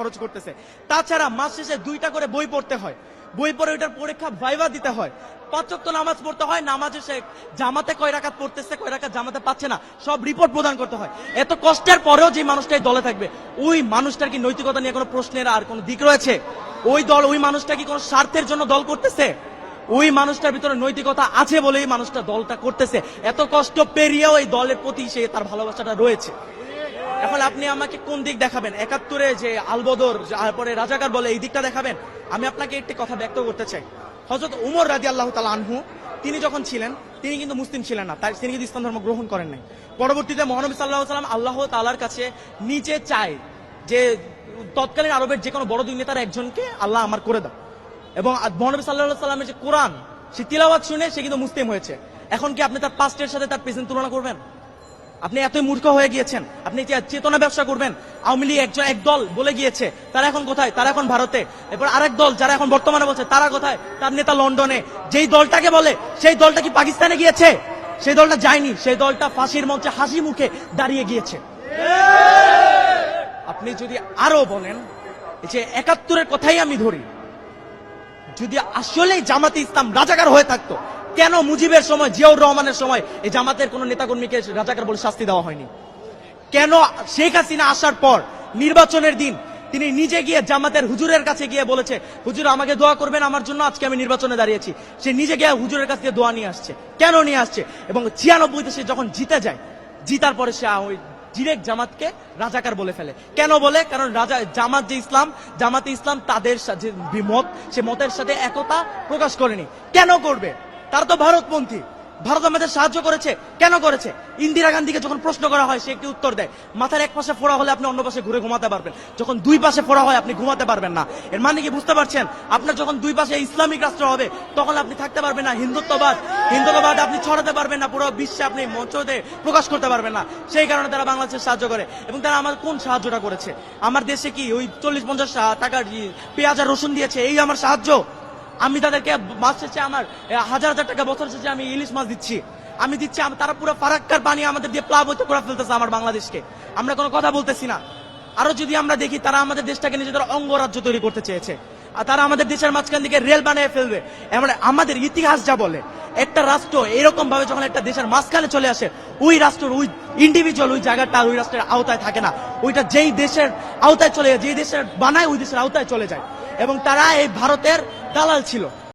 খরচ করতেছে। তাছাড়া মাস শেষে 2টা করে বই পড়তে হয়, বই পড়ে ওইটার পরীক্ষা ভাইবা দিতে হয়, 5 ওয়াক্ত নামাজ পড়তে হয়, নামাজে সে জামাতে কয় রাকাত পড়তেছে কয় রাকাত জামাতে পাচ্ছে না সব রিপোর্ট প্রদান করতে হয়। এত কষ্টের পরেও যে মানুষটাই দলে থাকবে, ওই মানুষটার কি নৈতিকতা নিয়ে কোনো প্রশ্নের আর কোনো দিক রয়েছে? ওই দল, ওই মানুষটা কি কোনো স্বার্থের জন্য দল করতেছে? ওই মানুষটার ভিতরে নৈতিকতা আছে বলেই মানুষটা দলটা করতেছে। এত কষ্ট পেরিয়েও এই দলের প্রতি সে তার ভালোবাসাটা রয়েছে। এখন আপনি আমাকে কোন দিক দেখাবেন? 71-এ যে আলবদর, তারপরে রাজাকার বলে, এই দিকটা দেখাবেন? আমি আপনাকে একটি কথা ব্যক্ত করতে চাই। হযরত উমর রাদিয়াল্লাহু তাআলা আনহু তিনি যখন ছিলেন, তিনি কিন্তু মুসলিম ছিলেন না, তিনি কিন্তু ইসলাম ধর্ম গ্রহণ করেন নাই। পরবর্তীতে মহানবী সাল্লাল্লাহু আলাইহি ওয়াসাল্লাম আল্লাহ তাআলার কাছে নিজে চায় যে তৎকালীন আরবের যে কোনো বড় দুই নেতার একজনকে আল্লাহ আমার করে দাও, এবং মহানবী সাল্লাল্লাহু আলাইহি ওয়াসাল্লামের যে কোরআন সে তিলাওয়াত শুনে সে কিন্তু মুসলিম হয়েছে। এখন কি আপনি তার পাস্টের সাথে তার প্রেজেন্ট তুলনা করবেন? আপনি এতই মূর্খ হয়ে গিয়েছেন? আপনি চেতনা ব্যবসা করবেন? আওয়ামী লীগ এক দল বলে গিয়েছে, তারা এখন কোথায়? তারা এখন ভারতে। এরপর আরেক দল যারা এখন বর্তমানে বলছে তারা কোথায়? তার নেতা লন্ডনে। যেই দলটাকে বলে সেই দলটা কি পাকিস্তানে গিয়েছে? সেই দলটা যায়নি, সেই দলটা ফাঁসির মঞ্চে হাসি মুখে দাঁড়িয়ে গিয়েছে। আপনি যদি আরো বলেন, যে 71-এর কথাই আমি ধরি, যদি আসলেই জামাতে ইসলাম রাজাকার হয়ে থাকতো, কেন মুজিবের সময়, জিয়াউর রহমানের সময় এই জামাতের কোন নেতাকর্মীকে রাজাকার বলে শাস্তি দেওয়া হয়নি? কেন শেখ হাসিনা আসার পর নির্বাচনের দিন তিনি নিজে গিয়ে জামাতের হুজুরের কাছে গিয়ে বলেছে, হুজুর আমাকে দোয়া করবেন আমার জন্য, আজকে আমি নির্বাচনে দাঁড়িয়েছি। সে নিজে গিয়ে হুজুরের কাছ থেকে দোয়া নিয়ে আসছে। কেন নিয়ে আসছে? এবং 96-তে সে যখন জিতে যায়, জিতার পরে সে ওই ডিরেক্ট জামাতকে রাজাকার বলে ফেলে। কেন বলে? কারণ জামাত যে ইসলাম, জামাতে ইসলাম তাদের যে মত, সে মতের সাথে একতা প্রকাশ করেনি। কেন করবে? তারা তো ভারতপন্থী। ভারত আমাদের সাহায্য করেছে, কেন করেছে? ইন্দিরা গান্ধীকে যখন প্রশ্ন করা হয় সে একটি উত্তর দেয়, মাথার এক পাশে ফোড়া হলে আপনি অন্য পাশে ঘুরে ঘুমাতে পারবেন, যখন দুই পাশে ফোড়া হয় আপনি ঘুমাতে পারবেন না। এর মানে কি বুঝতে পারছেন? আপনার যখন দুই পাশে ইসলামিক রাষ্ট্র হবে তখন আপনি থাকতে পারবেন না। হিন্দুত্ববাদ আপনি ছড়াতে পারবেন না, পুরো বিশ্বে আপনি মঞ্চে প্রকাশ করতে পারবেন না। সেই কারণে তারা বাংলাদেশের সাহায্য করে। এবং তারা আমার কোন সাহায্যটা করেছে? আমার দেশে কি ওই 40-50 টাকার পেঁয়াজ আর রসুন দিয়েছে, এই আমার সাহায্য? আমি তাদেরকে মাস শেষে আমার 1000 টাকা, বছর শেষে আমি ইলিশ মাছ দিচ্ছি, আমি দিচ্ছি। তারা পুরো ফারাক্কার পানি আমাদের দিয়ে প্লাবিত করে ফেলতেছে আমার বাংলাদেশকে। আমরা কোনো কথা বলতেছি না। আরো যদি আমরা দেখি, তারা আমাদের দেশটাকে নিজেদের অঙ্গরাজ্য তৈরি করতে চেয়েছে, আর তারা আমাদের দেশের মাঝখান দিকে রেল বানিয়ে ফেলবে। এমন আমাদের ইতিহাস যা বলে, একটা রাষ্ট্র এরকম ভাবে যখন একটা দেশের মাঝখানে চলে আসে, ওই রাষ্ট্রের ওই ইন্ডিভিজুয়াল ওই জায়গাটা ওই রাষ্ট্রের আওতায় থাকে না, ওইটা যেই দেশের আওতায় চলে যায়, যেই দেশের বানায় ওই দেশের আওতায় চলে যায়। এবং তারা এই ভারতের দালাল ছিল।